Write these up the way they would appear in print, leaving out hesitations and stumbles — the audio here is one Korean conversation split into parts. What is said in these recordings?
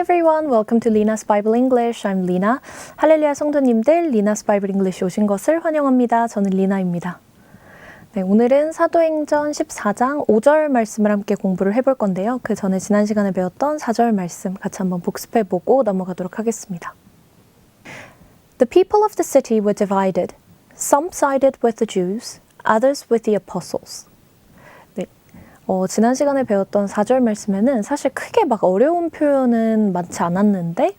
everyone, welcome to Lina's Bible English. I'm Lina. 할렐루야 성도님들, Lina's Bible English 오신 것을 환영합니다. 저는 리나입니다. 네, 오늘은 사도행전 14장 5절 말씀을 함께 공부를 해볼 건데요. 그 전에 지난 시간에 배웠던 4절 말씀 같이 한번 복습해보고 넘어가도록 하겠습니다. The people of the city were divided. Some sided with the Jews, others with the apostles. 네, 지난 시간에 배웠던 4절 말씀에는 사실 크게 막 어려운 표현은 많지 않았는데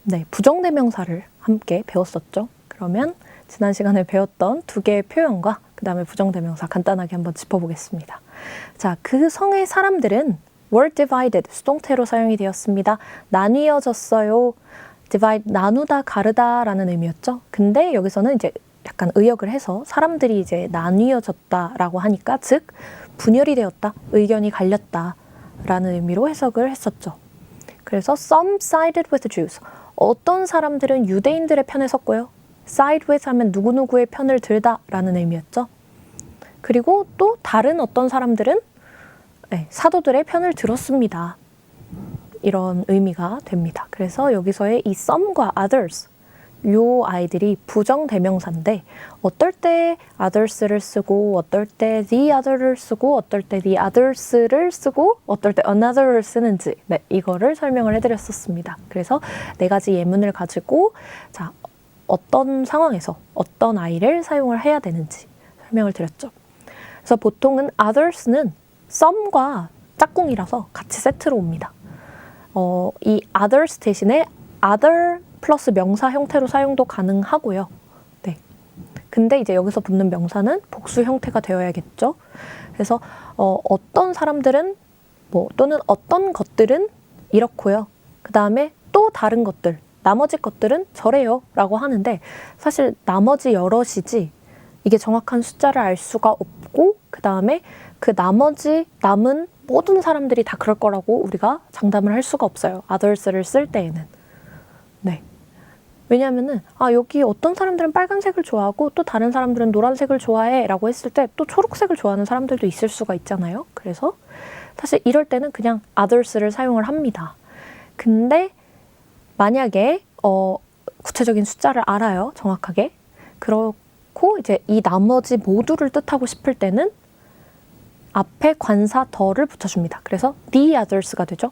네, 부정대명사를 함께 배웠었죠. 그러면 지난 시간에 배웠던 두 개의 표현과 그 다음에 부정대명사 간단하게 한번 짚어보겠습니다. 자, 그 성의 사람들은 were divided, 수동태로 사용이 되었습니다. 나뉘어졌어요. divide, 나누다, 가르다 라는 의미였죠. 근데 여기서는 이제 약간 의역을 해서 사람들이 이제 나뉘어졌다라고 하니까 즉 분열이 되었다, 의견이 갈렸다 라는 의미로 해석을 했었죠. 그래서 some sided with the Jews. 어떤 사람들은 유대인들의 편에 섰고요. side with 하면 누구누구의 편을 들다 라는 의미였죠. 그리고 또 다른 어떤 사람들은 사도들의 편을 들었습니다. 이런 의미가 됩니다. 그래서 여기서의 이 some과 others, 요 아이들이 부정대명사인데 어떨 때 others를 쓰고 어떨 때 the other를 쓰고 어떨 때 the others를 쓰고 어떨 때 another를 쓰는지 이거를 설명을 해드렸었습니다. 그래서 네 가지 예문을 가지고 자, 어떤 상황에서 어떤 아이를 사용을 해야 되는지 설명을 드렸죠. 그래서 보통은 others는 some과 짝꿍이라서 같이 세트로 옵니다. 이 others 대신에 other 플러스 명사 형태로 사용도 가능하고요. 네. 근데 이제 여기서 붙는 명사는 복수 형태가 되어야겠죠. 그래서 어떤 사람들은 또는 어떤 것들은 이렇고요. 그 다음에 또 다른 것들, 나머지 것들은 저래요 라고 하는데 사실 나머지 여럿이지 이게 정확한 숫자를 알 수가 없고 그 다음에 그 나머지 남은 모든 사람들이 다 그럴 거라고 우리가 장담을 할 수가 없어요. others를 쓸 때에는. 네. 왜냐하면은 여기 어떤 사람들은 빨간색을 좋아하고 또 다른 사람들은 노란색을 좋아해 라고 했을 때 또 초록색을 좋아하는 사람들도 있을 수가 있잖아요. 그래서 사실 이럴 때는 그냥 others를 사용을 합니다. 근데 만약에 구체적인 숫자를 알아요. 정확하게. 그렇고 이제 이 나머지 모두를 뜻하고 싶을 때는 앞에 관사 더를 붙여줍니다. 그래서 the others가 되죠.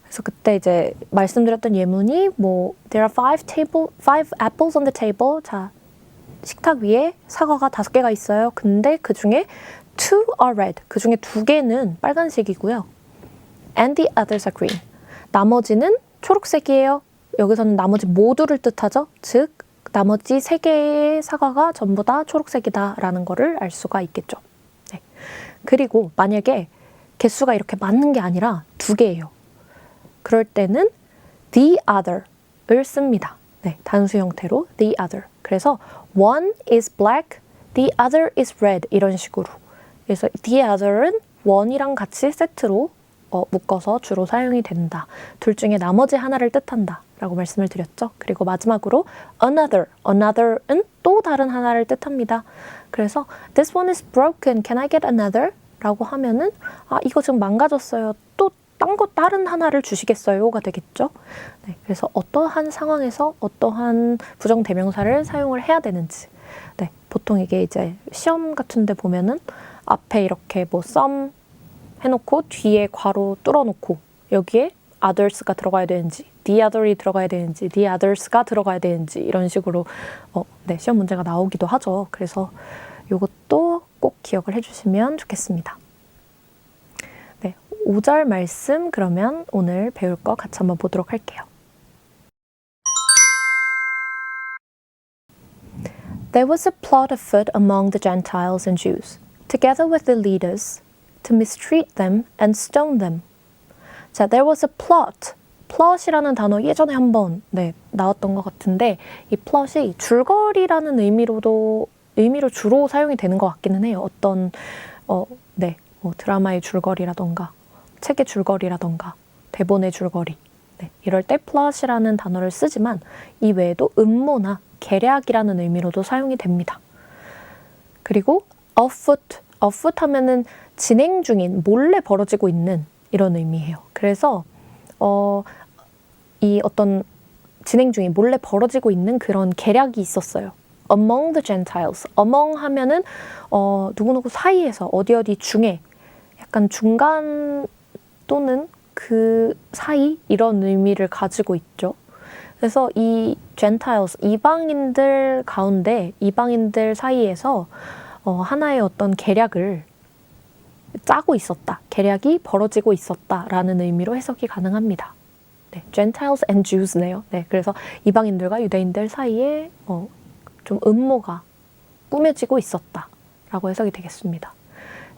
그래서 그때 이제 말씀드렸던 예문이 there are five apples on the table. 자, 식탁 위에 사과가 5개가 있어요. 근데 그 중에 2 are red. 그 중에 2개는 빨간색이고요. And the others are green. 나머지는 초록색이에요. 여기서는 나머지 모두를 뜻하죠. 즉 나머지 3개의 사과가 전부 다 초록색이다 라는 거를 알 수가 있겠죠. 네. 그리고 만약에 개수가 이렇게 맞는 게 아니라 2개예요. 그럴 때는 the other을 씁니다. 네, 단수 형태로 the other. 그래서 one is black, the other is red 이런 식으로. 그래서 the other은 one이랑 같이 세트로 묶어서 주로 사용이 된다. 둘 중에 나머지 하나를 뜻한다 라고 말씀을 드렸죠. 그리고 마지막으로 another은 또 다른 하나를 뜻합니다. 그래서 this one is broken, can I get another? 라고 하면은 이거 지금 망가졌어요. 또 다른 하나를 주시겠어요?가 되겠죠. 네, 그래서 어떠한 상황에서 어떠한 부정대명사를 사용을 해야 되는지. 네, 보통 이게 이제 시험 같은 데 보면은 앞에 이렇게 some 해놓고 뒤에 괄호 뚫어놓고 여기에 others가 들어가야 되는지 the other이 들어가야 되는지 the others가 들어가야 되는지 이런 식으로 네, 시험 문제가 나오기도 하죠. 그래서 이것도 꼭 기억을 해주시면 좋겠습니다. 네, 5절 말씀 그러면 오늘 배울 거 같이 한번 보도록 할게요. There was a plot afoot among the Gentiles and Jews, together with the leaders, to mistreat them and stone them. 자, there was a plot. plot이라는 단어 예전에 한번 나왔던 것 같은데 이 plot이 줄거리라는 의미로 주로 사용이 되는 것 같기는 해요. 어떤 드라마의 줄거리라던가 책의 줄거리라던가 대본의 줄거리 이럴 때 plot이라는 단어를 쓰지만 이 외에도 음모나 계략이라는 의미로도 사용이 됩니다. 그리고 afoot 하면은 진행 중인 몰래 벌어지고 있는 이런 의미예요. 그래서 이 어떤 진행 중인 몰래 벌어지고 있는 그런 계략이 있었어요. Among the Gentiles. Among 하면은 누구누구 사이에서 어디 중에 약간 중간 또는 그 사이 이런 의미를 가지고 있죠. 그래서 이 Gentiles, 이방인들 가운데 이방인들 사이에서 하나의 어떤 계략을 짜고 있었다. 계략이 벌어지고 있었다라는 의미로 해석이 가능합니다. 네, Gentiles and Jews네요. 네, 그래서 이방인들과 유대인들 사이에 좀 음모가 꾸며지고 있었다라고 해석이 되겠습니다.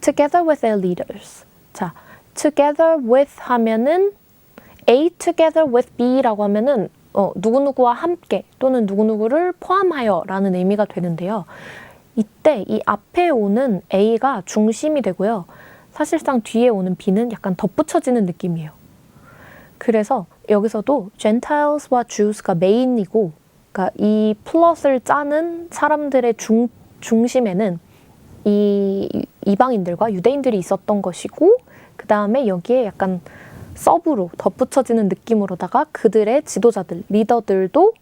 Together with their leaders. 자, together with 하면은 A together with B라고 하면은 누구누구와 함께 또는 누구누구를 포함하여 라는 의미가 되는데요. 이때 이 앞에 오는 A가 중심이 되고요. 사실상 뒤에 오는 B는 약간 덧붙여지는 느낌이에요. 그래서 여기서도 Gentiles와 Jews가 메인이고, 그러니까 이 플롯을 짜는 사람들의 중심에는 이 이방인들과 유대인들이 있었던 것이고, 그 다음에 여기에 약간 서브로 덧붙여지는 느낌으로다가 그들의 지도자들, 리더들도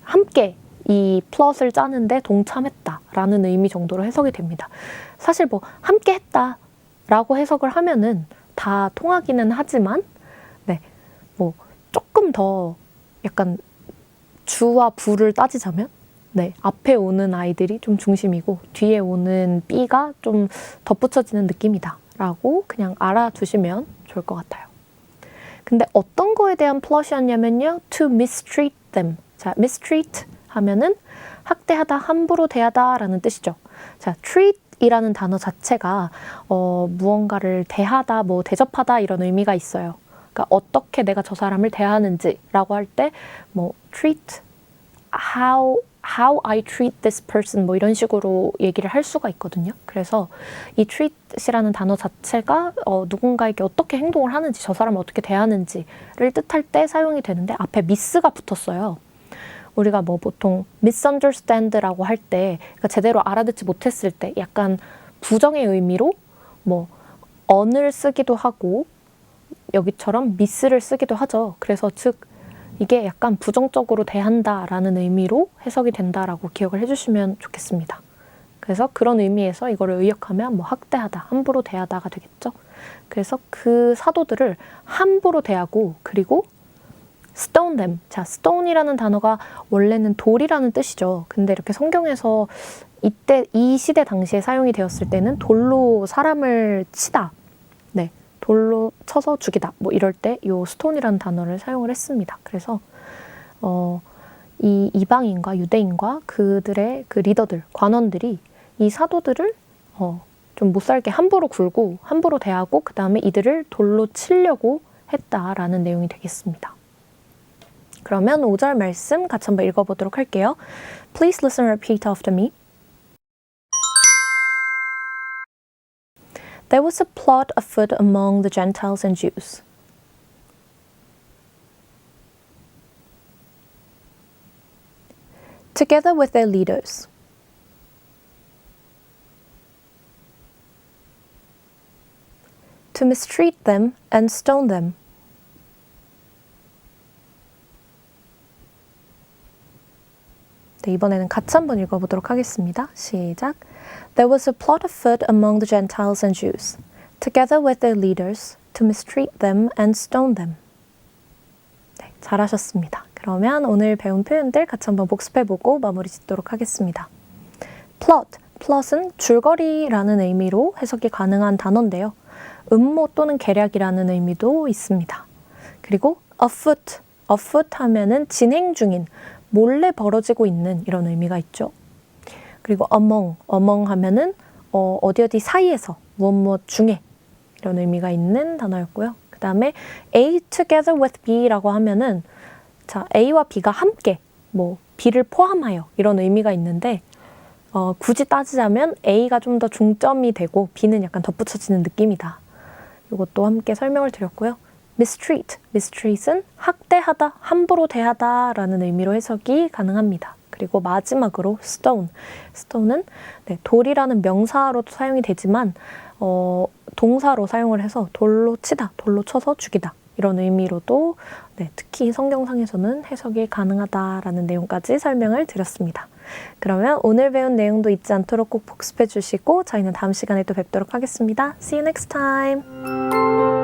함께 이 플롯을 짜는데 동참했다라는 의미 정도로 해석이 됩니다. 사실 뭐 함께 했다라고 해석을 하면은 다 통하기는 하지만, 네, 뭐 조금 더 약간 주와 부를 따지자면, 네, 앞에 오는 아이들이 좀 중심이고 뒤에 오는 B가 좀 덧붙여지는 느낌이다라고 그냥 알아두시면 좋을 것 같아요. 근데 어떤 거에 대한 플롯이었냐면요. To mistreat them. 자, mistreat 하면은 학대하다, 함부로 대하다 라는 뜻이죠. 자, treat 이라는 단어 자체가 무언가를 대하다, 뭐 대접하다 이런 의미가 있어요. 그러니까 어떻게 내가 저 사람을 대하는지라고 할 때 뭐 treat, how I treat this person 뭐 이런 식으로 얘기를 할 수가 있거든요. 그래서 이 treat이라는 단어 자체가 누군가에게 어떻게 행동을 하는지, 저 사람을 어떻게 대하는지를 뜻할 때 사용이 되는데 앞에 miss가 붙었어요. 우리가 뭐 보통 misunderstand라고 할 때, 그러니까 제대로 알아듣지 못했을 때 약간 부정의 의미로 뭐 on을 쓰기도 하고 여기처럼 miss를 쓰기도 하죠. 그래서 즉 이게 약간 부정적으로 대한다라는 의미로 해석이 된다라고 기억을 해주시면 좋겠습니다. 그래서 그런 의미에서 이거를 의역하면 뭐 학대하다, 함부로 대하다가 되겠죠. 그래서 그 사도들을 함부로 대하고, 그리고 stone them. 자, stone이라는 단어가 원래는 돌이라는 뜻이죠. 근데 이렇게 성경에서 이때 이 시대 당시에 사용이 되었을 때는 돌로 사람을 치다, 네, 돌로 쳐서 죽이다, 뭐 이럴 때 이 stone이라는 단어를 사용을 했습니다. 그래서 이 이방인과 유대인과 그들의 그 리더들, 관원들이 이 사도들을 좀 못살게 함부로 굴고 함부로 대하고 그 다음에 이들을 돌로 치려고 했다라는 내용이 되겠습니다. 그러면 5절 말씀 같이 한번 읽어보도록 할게요. Please listen and repeat after me. There was a plot afoot among the Gentiles and Jews. Together with their leaders. To mistreat them and stone them. 네, 이번에는 같이 한번 읽어보도록 하겠습니다. 시작. There was a plot afoot among the Gentiles and Jews, together with their leaders, to mistreat them and stone them. 네, 잘하셨습니다. 그러면 오늘 배운 표현들 같이 한번 복습해보고 마무리 짓도록 하겠습니다. plot, plot은 줄거리라는 의미로 해석이 가능한 단어인데요. 음모 또는 계략이라는 의미도 있습니다. 그리고 afoot, afoot 하면은 진행 중인, 몰래 벌어지고 있는 이런 의미가 있죠. 그리고 among 하면은 어디 사이에서 무엇 중에 이런 의미가 있는 단어였고요. 그 다음에 A together with B라고 하면은 자, A와 B가 함께 뭐 B를 포함하여 이런 의미가 있는데 굳이 따지자면 A가 좀 더 중점이 되고 B는 약간 덧붙여지는 느낌이다. 이것도 함께 설명을 드렸고요. mistreat은 학대하다, 함부로 대하다 라는 의미로 해석이 가능합니다. 그리고 마지막으로 stone은 네, 돌이라는 명사로도 사용이 되지만 동사로 사용을 해서 돌로 치다, 돌로 쳐서 죽이다 이런 의미로도 특히 성경상에서는 해석이 가능하다라는 내용까지 설명을 드렸습니다. 그러면 오늘 배운 내용도 잊지 않도록 꼭 복습해 주시고 저희는 다음 시간에 또 뵙도록 하겠습니다. See you next time!